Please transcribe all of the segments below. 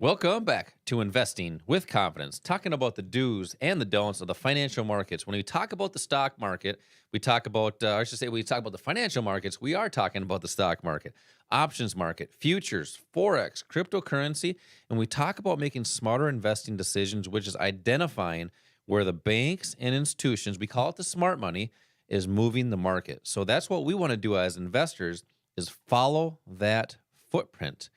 Welcome back to Investing with Confidence, talking about the do's and the don'ts of the financial markets. When we talk about the stock market, we talk about, I should say, we talk about the financial markets, we are talking about the stock market, options market, futures, Forex, cryptocurrency, and we talk about making smarter investing decisions, which is identifying where the banks and institutions, we call it the smart money, is moving the market. So that's what we want to do as investors is follow that footprint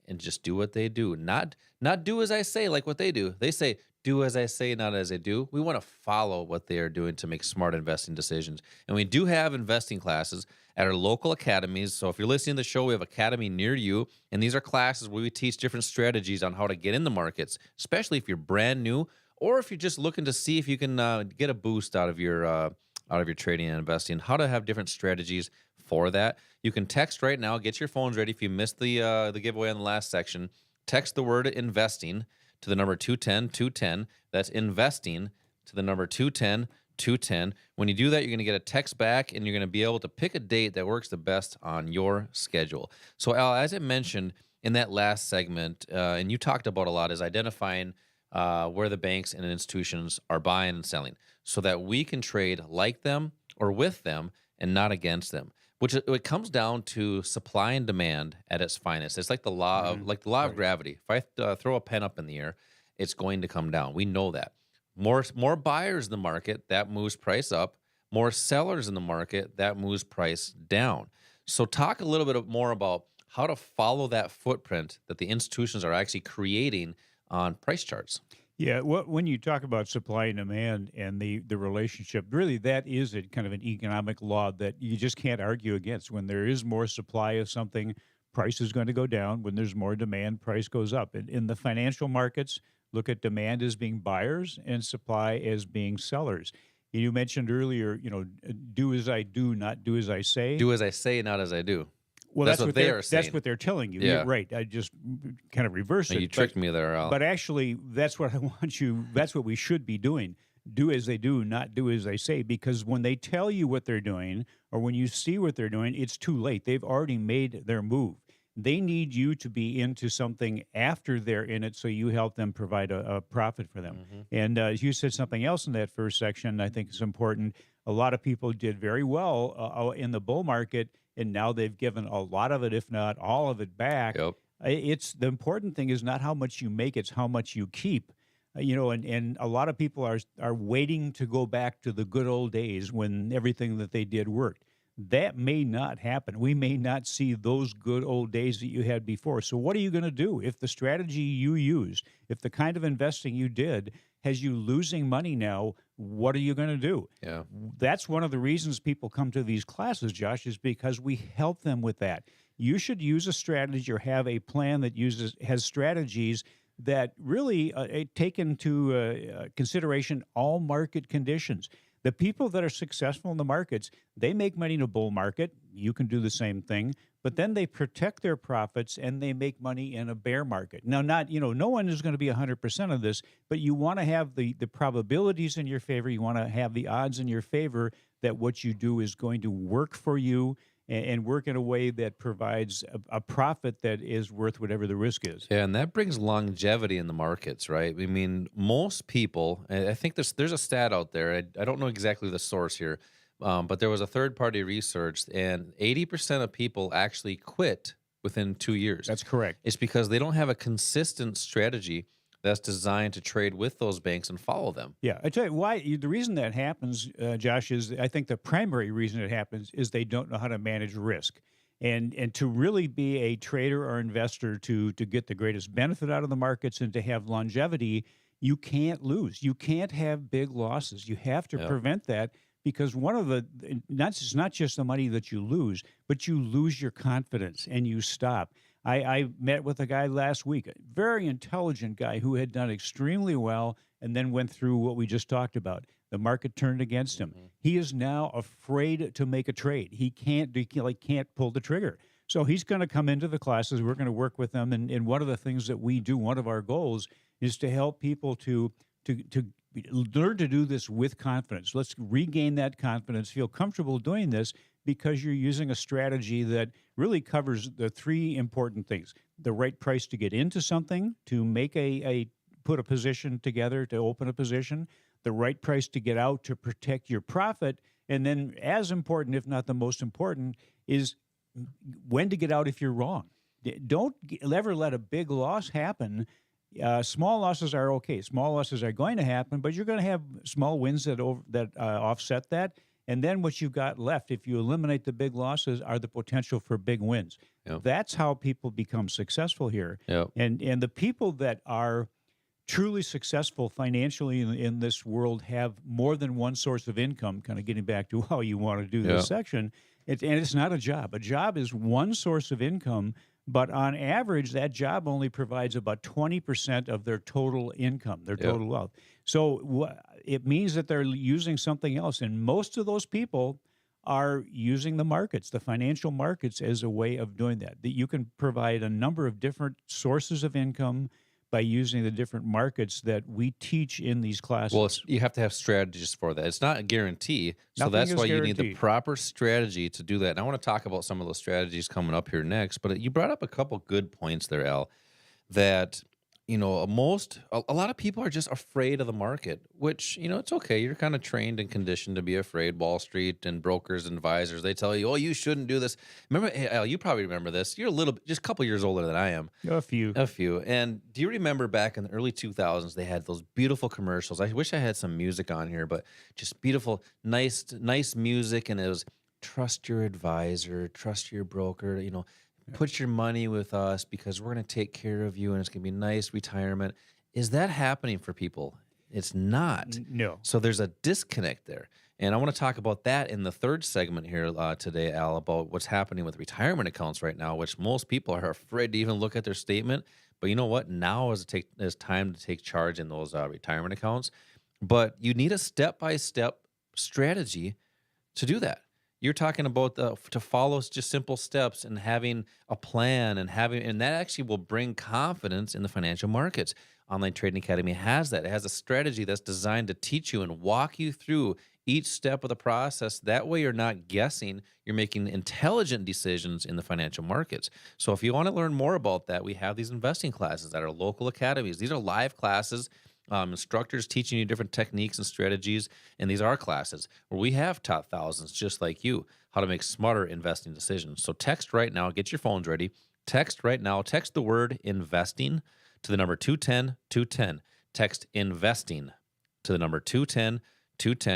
and just do what they do. Not do as I say, like what they do. They say, do as I say, not as I do. We want to follow what they are doing to make smart investing decisions. And we do have investing classes at our local academies. So if you're listening to the show, we have academy near you. And these are classes where we teach different strategies on how to get in the markets, especially if you're brand new or if you're just looking to see if you can get a boost out of your trading and investing, how to have different strategies for that. You can text right now. Get your phones ready. If you missed the giveaway on the last section, text the word investing to the number 210-210. That's investing to the number 210-210. When you do that, you're going to get a text back, and you're going to be able to pick a date that works the best on your schedule. So, Al, as I mentioned in that last segment, and you talked about a lot, is identifying where the banks and institutions are buying and selling so that we can trade like them or with them and not against them, which it comes down to supply and demand at its finest. It's like the law of Right. gravity. If I throw a pen up in the air, it's going to come down. We know that. More buyers in the market, that moves price up. More sellers in the market, that moves price down. So talk a little bit more about how to follow that footprint that the institutions are actually creating on price charts. Yeah, when you talk about supply and demand and the relationship, really that is a kind of an economic law that you just can't argue against. When there is more supply of something, price is going to go down. When there's more demand, price goes up. In the financial markets, look at demand as being buyers and supply as being sellers. You mentioned earlier, do as I do, not do as I say. Do as I say, not as I do. Well, That's that's what what they they're are that's saying. what they're telling you. You're Yeah. right. I just kind of reversed You it, but tricked me there, Al. but actually, that's what I want you. That's what we should be doing. Do as they do, not do as they say. Because when they tell you what they're doing, or when you see what they're doing, it's too late. They've already made their move. They need you to be into something after they're in it, so you help them provide a profit for them. Hmm. And you said something else in that first section. I think is important. A lot of people did very well in the bull market, and now they've given a lot of it, if not all of it, back. Yep. It's the important thing is not how much you make; it's how much you keep. And a lot of people are waiting to go back to the good old days when everything that they did worked. That may not happen. We may not see those good old days that you had before. So what are you going to do if the strategy you used, if the kind of investing you did has you losing money now? What are you going to do? Yeah. That's one of the reasons people come to these classes, Josh, is because we help them with that. You should use a strategy or have a plan that has strategies that really take into consideration all market conditions. The people that are successful in the markets, they make money in a bull market. You can do the same thing, but then they protect their profits and they make money in a bear market. Now, no one is going to be 100% of this, but you want to have the probabilities in your favor. You want to have the odds in your favor that what you do is going to work for you and work in a way that provides a profit that is worth whatever the risk is. Yeah, and that brings longevity in the markets, right? I mean, most people, and I think there's a stat out there. I don't know exactly the source here, but there was a third party research, and 80% of people actually quit within 2 years. That's correct. It's because they don't have a consistent strategy that's designed to trade with those banks and follow them. Yeah, I tell you why. The reason that happens, Josh, is I think the primary reason it happens is they don't know how to manage risk, and to really be a trader or investor to get the greatest benefit out of the markets and to have longevity, you can't lose. You can't have big losses. You have to Yeah. prevent that because one of the not just the money that you lose, but you lose your confidence and you stop. I met with a guy last week, a very intelligent guy who had done extremely well and then went through what we just talked about. The market turned against him. Mhm. He is now afraid to make a trade. He can't pull the trigger. So he's going to come into the classes. We're going to work with them. And one of the things that we do, one of our goals is to help people to learn to do this with confidence. Let's regain that confidence, feel comfortable doing this because you're using a strategy that really covers the three important things. the right price to get into something, to make put a position together, to open a position, the right price to get out to protect your profit, and then as important, if not the most important, is when to get out if you're wrong. Don't ever let a big loss happen. Small losses are okay. Small losses are going to happen, but you're going to have small wins that offset that. And then what you've got left, if you eliminate the big losses, are the potential for big wins. Yep. That's how people become successful here. Yep. And the people that are truly successful financially in this world have more than one source of income, kind of getting back to how you want to do this section. And it's not a job. A job is one source of income, but on average, that job only provides about 20% of their total income, their total wealth. So it means that they're using something else. And most of those people are using the markets, the financial markets, as a way of doing that. That you can provide a number of different sources of income by using the different markets that we teach in these classes. Well, you have to have strategies for that. It's not a guarantee. So Nothing that's is why you need the guaranteed. proper strategy to do that. And I want to talk about some of those strategies coming up here next. But you brought up a couple good points there, Al, that, a lot of people are just afraid of the market, which, it's okay. You're kind of trained and conditioned to be afraid. Wall Street and brokers and advisors, they tell you, oh, you shouldn't do this. Remember, hey, Al, you probably remember this. You're just a couple years older than I am. A few. And do you remember back in the early 2000s, they had those beautiful commercials? I wish I had some music on here, but just beautiful, nice music. And it was trust your advisor, trust your broker, put your money with us because we're going to take care of you and it's going to be nice retirement. Is that happening for people? It's not. No. So there's a disconnect there. And I want to talk about that in the third segment here today, Al, about what's happening with retirement accounts right now, which most people are afraid to even look at their statement. But you know what? Now is time to take charge in those retirement accounts. But you need a step-by-step strategy to do that. You're talking about to follow just simple steps and having a plan and that actually will bring confidence in the financial markets. Online Trading Academy has that. It has a strategy that's designed to teach you and walk you through each step of the process. That way you're not guessing, you're making intelligent decisions in the financial markets. So if you want to learn more about that, we have these investing classes at our local academies. These are live classes. Instructors teaching you different techniques and strategies, and these are classes where we have taught thousands just like you how to make smarter investing decisions. So text right now, get your phones ready. Text right now, text the word investing to the number 210-210. Text investing to the number 210-210.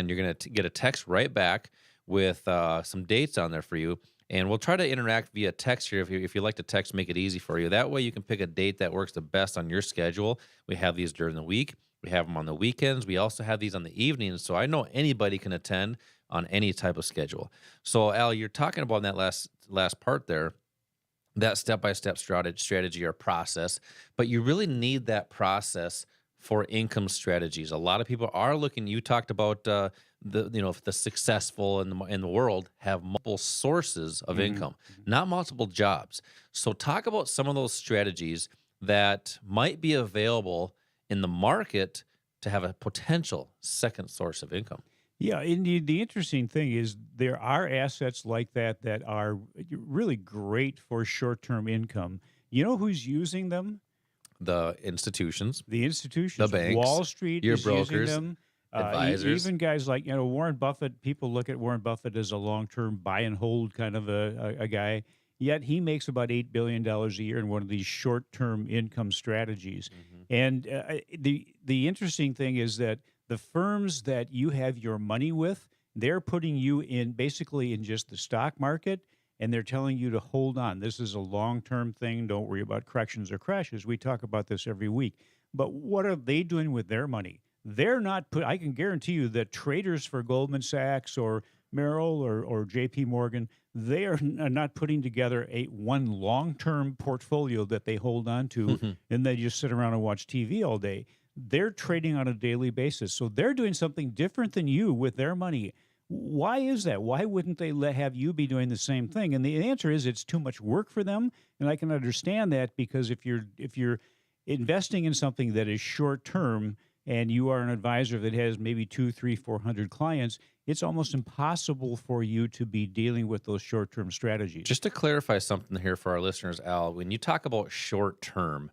You're going to get a text right back with some dates on there for you. And we'll try to interact via text here. If you like to text, make it easy for you. That way you can pick a date that works the best on your schedule. We have these during the week. We have them on the weekends. We also have these on the evenings. So I know anybody can attend on any type of schedule. So Al, you're talking about in that last part there, that step-by-step strategy or process, but you really need that process for income strategies. A lot of people are looking. You talked about the successful in the world have multiple sources of income, not multiple jobs. So talk about some of those strategies that might be available in the market to have a potential second source of income. Yeah, indeed. The interesting thing is there are assets like that are really great for short-term income. You know who's using them? The institutions, The institutions. the banks, Wall Street your is using brokers, them. advisors. Even guys like Warren Buffett. People look at Warren Buffett as a long-term buy and hold kind of a guy. Yet he makes about $8 billion a year in one of these short-term income strategies. And the interesting thing is that the firms that you have your money with, they're putting you in basically in just the stock market, and they're telling you to hold on. This is a long-term thing. Don't worry about corrections or crashes. We talk about this every week. But what are they doing with their money? They're not I can guarantee you that traders for Goldman Sachs or Merrill or J.P. Morgan, they are not putting together one long-term portfolio that they hold on to and they just sit around and watch TV all day. They're trading on a daily basis. So they're doing something different than you with their money. Why is that? Why wouldn't they have you be doing the same thing? And the answer is it's too much work for them. And I can understand that because if you're investing in something that is short-term and you are an advisor that has maybe 200, 300, 400 clients, it's almost impossible for you to be dealing with those short-term strategies. Just to clarify something here for our listeners, Al, when you talk about short term,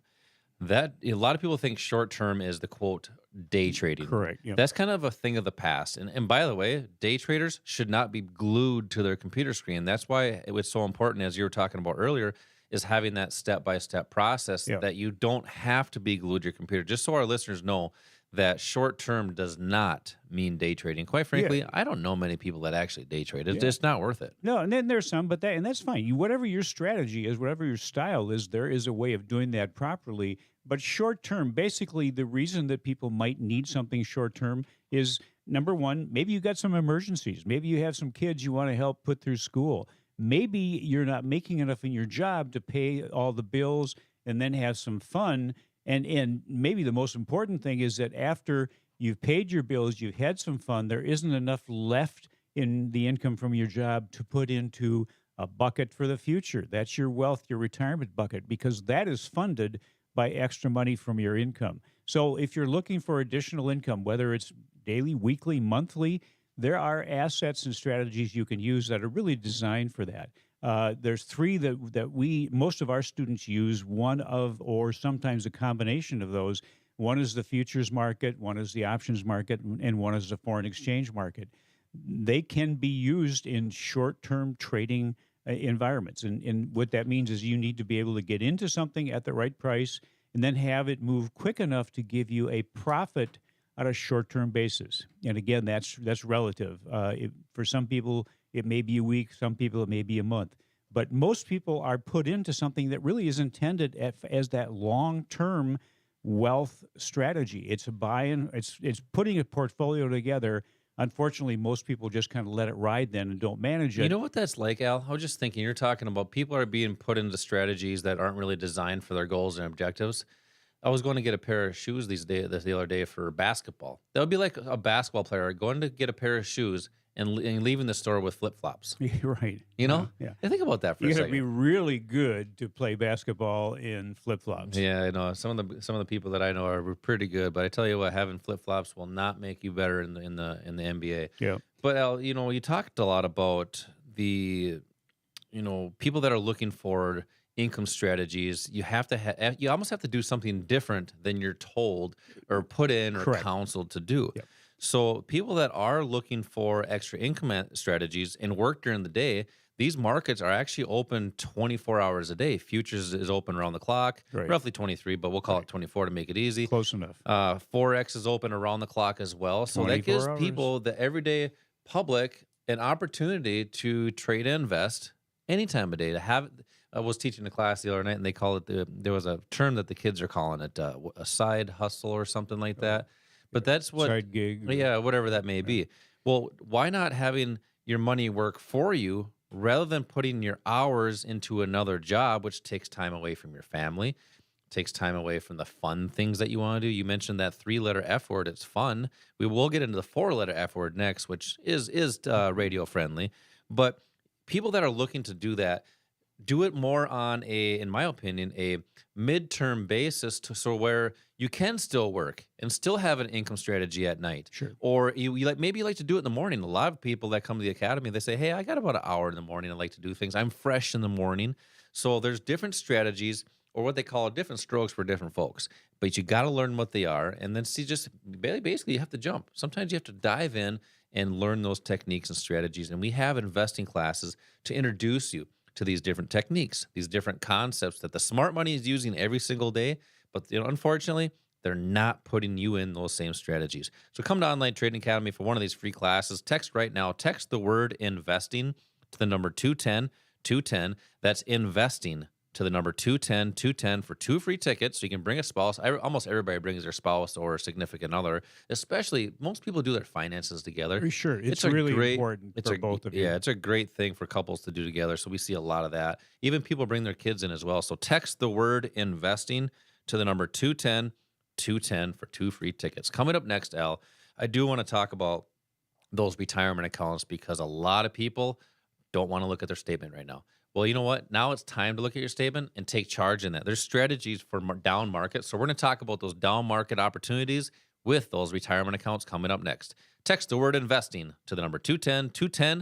that a lot of people think short term is the quote day trading. Correct. Yeah. That's kind of a thing of the past. And by the way, day traders should not be glued to their computer screen. That's why it was so important, as you were talking about earlier, is having that step by step process Yeah. that you don't have to be glued to your computer. Just so our listeners know that short term does not mean day trading. Quite frankly, I don't know many people that actually day trade. It's just not worth it. No, and then there's some, but that's fine. Whatever your strategy is, whatever your style is, there is a way of doing that properly. But short term, basically, the reason that people might need something short term is number one, maybe you got some emergencies. Maybe you have some kids you want to help put through school. Maybe you're not making enough in your job to pay all the bills and then have some fun. And maybe the most important thing is that after you've paid your bills, you've had some fun, there isn't enough left in the income from your job to put into a bucket for the future. That's your wealth, your retirement bucket, because that is funded by extra money from your income. So if you're looking for additional income, whether it's daily, weekly, monthly, there are assets and strategies you can use that are really designed for that. There's three that most of our students use, one of, or sometimes a combination of those. One is the futures market, one is the options market, and one is the foreign exchange market. They can be used in short-term trading environments. And what that means is you need to be able to get into something at the right price and then have it move quick enough to give you a profit on a short-term basis. And again, that's relative. For some people, it may be a week. Some people, it may be a month. But most people are put into something that really is intended as that long-term wealth strategy. It's a buy-in. It's putting a portfolio together. Unfortunately, most people just kind of let it ride then and don't manage it. You know what that's like, Al? I was just thinking, you're talking about people are being put into strategies that aren't really designed for their goals and objectives. I was going to get a pair of shoes the other day for basketball. That would be like a basketball player going to get a pair of shoes and leaving the store with flip-flops. Right. You know? Yeah. And think about that for You a got to second. be really good to play basketball in flip-flops. Yeah, I know. Some of the people that I know are pretty good, but I tell you what, having flip-flops will not make you better in the NBA. Yeah. But Al, you talked a lot about the people that are looking for income strategies. You have to you almost have to do something different than you're told or put in or Correct. counseled to do. Yep. So people that are looking for extra income strategies and work during the day, these markets are actually open 24 hours a day. Futures is open around the clock, Right. roughly 23, but we'll call it 24 to make it easy. Close enough. Forex is open around the clock as well. So that 24 gives hours. people, the everyday public, an opportunity to trade and invest any time of day. To have, I was teaching a class the other night, and they call it there was a term that the kids are calling it a side hustle or something like that. But that's what, Side gig. yeah, whatever that may be. Well, why not having your money work for you rather than putting your hours into another job, which takes time away from your family, takes time away from the fun things that you want to do? You mentioned that 3-letter F word. It's fun. We will get into the 4-letter F word next, which is radio friendly. But people that are looking to do that, do it more on in my opinion, a midterm basis so where you can still work and still have an income strategy at night. Sure. Or maybe you like to do it in the morning. A lot of people that come to the academy, they say, hey, I got about an hour in the morning. I like to do things. I'm fresh in the morning. So there's different strategies or what they call different strokes for different folks. But you got to learn what they are. And then basically you have to jump. Sometimes you have to dive in and learn those techniques and strategies. And we have investing classes to introduce you to these different techniques, these different concepts that the smart money is using every single day. But unfortunately, they're not putting you in those same strategies. So come to Online Trading Academy for one of these free classes. Text right now. Text the word investing to the number 210-210. That's investing to the number 210-210 for 2 free tickets. So you can bring a spouse. Almost everybody brings their spouse or significant other. Especially, most people do their finances together. Sure. It's really important for both of you. Yeah, it's a great thing for couples to do together. So we see a lot of that. Even people bring their kids in as well. So text the word investing to the number 210-210 for 2 free tickets. Coming up next, Al, I do want to talk about those retirement accounts because a lot of people don't want to look at their statement right now. Well, you know what? Now it's time to look at your statement and take charge in that. There's strategies for down markets. So we're going to talk about those down market opportunities with those retirement accounts coming up next. Text the word investing to the number 210 210